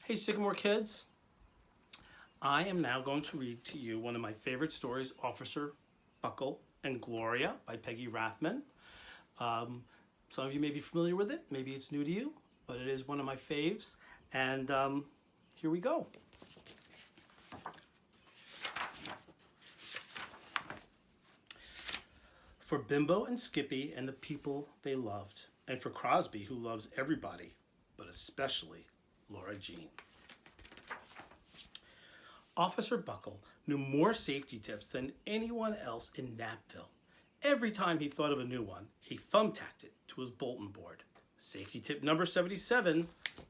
Hey Sycamore kids, I am now going to read to you one of my favorite stories, Officer Buckle and Gloria by Peggy Rathmann. Some of you may be familiar with it, maybe it's new to you, but it is one of my faves. And here we go. For Bimbo and Skippy and the people they loved, and for Crosby, who loves everybody, but especially Laura Jean. Officer Buckle knew more safety tips than anyone else in Napville. Every time he thought of a new one, he thumbtacked it to his bulletin board. Safety tip number 77,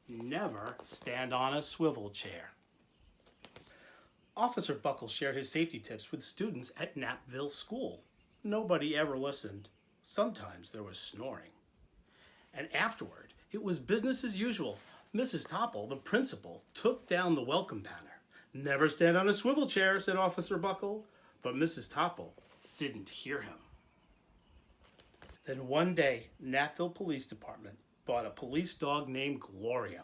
never stand on a swivel chair. Officer Buckle shared his safety tips with students at Napville School. Nobody ever listened. Sometimes there was snoring. And afterward, it was business as usual. Mrs. Topple, the principal, took down the welcome banner. Never stand on a swivel chair, said Officer Buckle, but Mrs. Topple didn't hear him. Then one day, Napville Police Department bought a police dog named Gloria.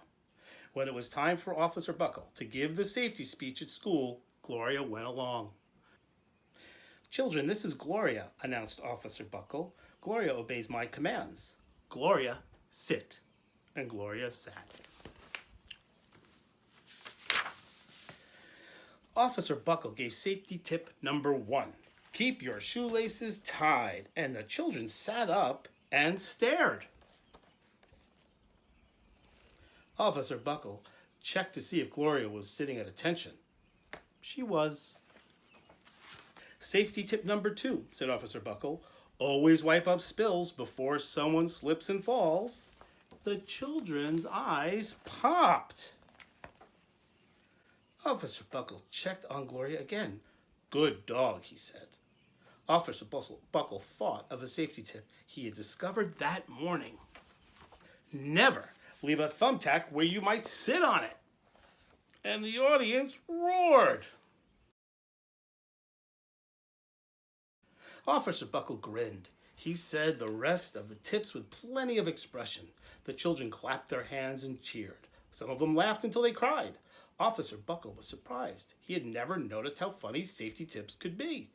When it was time for Officer Buckle to give the safety speech at school, Gloria went along. Children, this is Gloria, announced Officer Buckle. Gloria obeys my commands. Gloria, sit. And Gloria sat. Officer Buckle gave safety tip number 1. Keep your shoelaces tied. And the children sat up and stared. Officer Buckle checked to see if Gloria was sitting at attention. She was. Safety tip number 2, said Officer Buckle. Always wipe up spills before someone slips and falls. The children's eyes popped. Officer Buckle checked on Gloria again. Good dog, he said. Officer Buckle thought of a safety tip he had discovered that morning. Never leave a thumbtack where you might sit on it. And the audience roared. Officer Buckle grinned. He said the rest of the tips with plenty of expression. The children clapped their hands and cheered. Some of them laughed until they cried. Officer Buckle was surprised. He had never noticed how funny safety tips could be.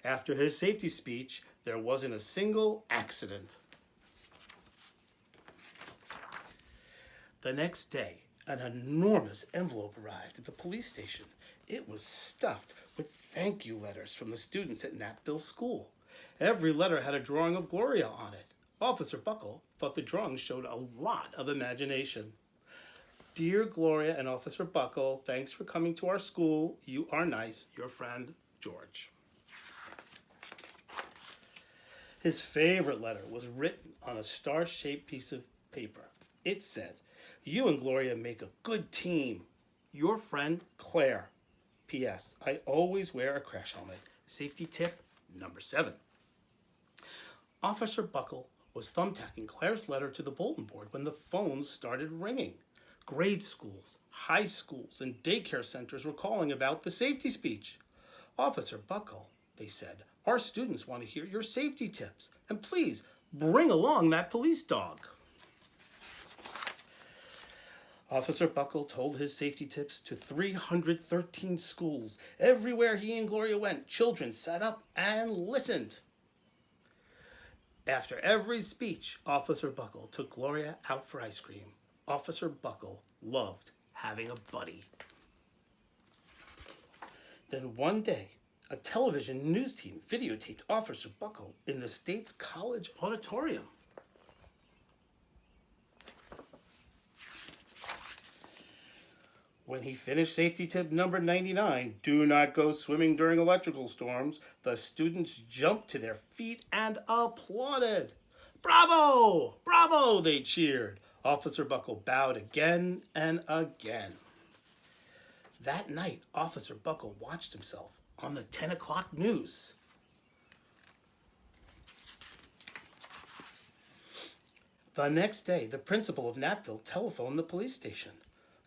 After his safety speech, there wasn't a single accident. The next day, an enormous envelope arrived at the police station. It was stuffed with thank you letters from the students at Napville School. Every letter had a drawing of Gloria on it. Officer Buckle thought the drawing showed a lot of imagination. Dear Gloria and Officer Buckle, thanks for coming to our school. You are nice. Your friend, George. His favorite letter was written on a star-shaped piece of paper. It said, you and Gloria make a good team. Your friend, Claire. P.S. I always wear a crash helmet. Safety tip number 7. Officer Buckle was thumbtacking Claire's letter to the bulletin board when the phones started ringing. Grade schools, high schools, and daycare centers were calling about the safety speech. Officer Buckle, they said, our students want to hear your safety tips, and please bring along that police dog. Officer Buckle told his safety tips to 313 schools. Everywhere he and Gloria went, children sat up and listened. After every speech, Officer Buckle took Gloria out for ice cream. Officer Buckle loved having a buddy. Then one day, a television news team videotaped Officer Buckle in the state's college auditorium. When he finished safety tip number 99, do not go swimming during electrical storms, the students jumped to their feet and applauded. Bravo! Bravo! They cheered. Officer Buckle bowed again and again. That night, Officer Buckle watched himself on the 10 o'clock news. The next day, the principal of Napville telephoned the police station.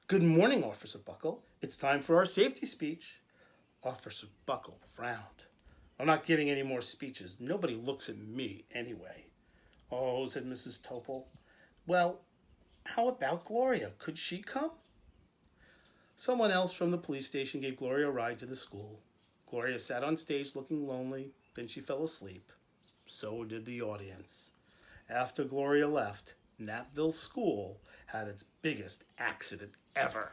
Good morning, Officer Buckle. It's time for our safety speech. Officer Buckle frowned. I'm not giving any more speeches. Nobody looks at me anyway. Oh, said Mrs. Topple. Well, how about Gloria? Could she come? Someone else from the police station gave Gloria a ride to the school. Gloria sat on stage looking lonely, then she fell asleep. So did the audience. After Gloria left, Knappville School had its biggest accident ever.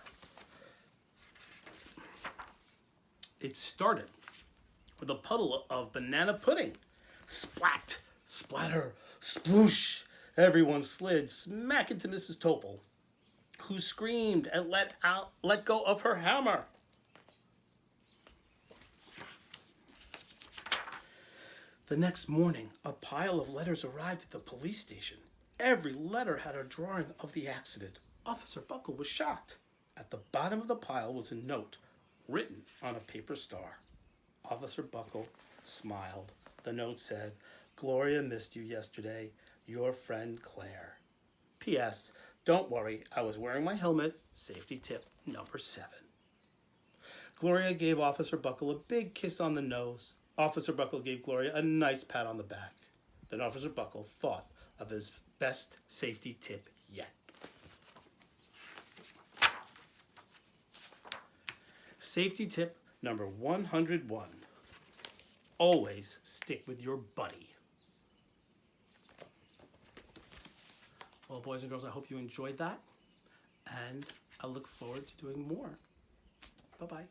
It started with a puddle of banana pudding. Splat, splatter, sploosh. Everyone slid smack into Mrs. Topol, who screamed and let go of her hammer. The next morning, a pile of letters arrived at the police station. Every letter had a drawing of the accident. Officer Buckle was shocked. At the bottom of the pile was a note written on a paper star. Officer Buckle smiled. The note said, "Gloria missed you yesterday. Your friend Claire. P.S. Don't worry, I was wearing my helmet. Safety tip number 7. Gloria gave Officer Buckle a big kiss on the nose. Officer Buckle gave Gloria a nice pat on the back. Then Officer Buckle thought of his best safety tip yet. Safety tip number 101. Always stick with your buddy. Well, boys and girls, I hope you enjoyed that. And I look forward to doing more. Bye-bye.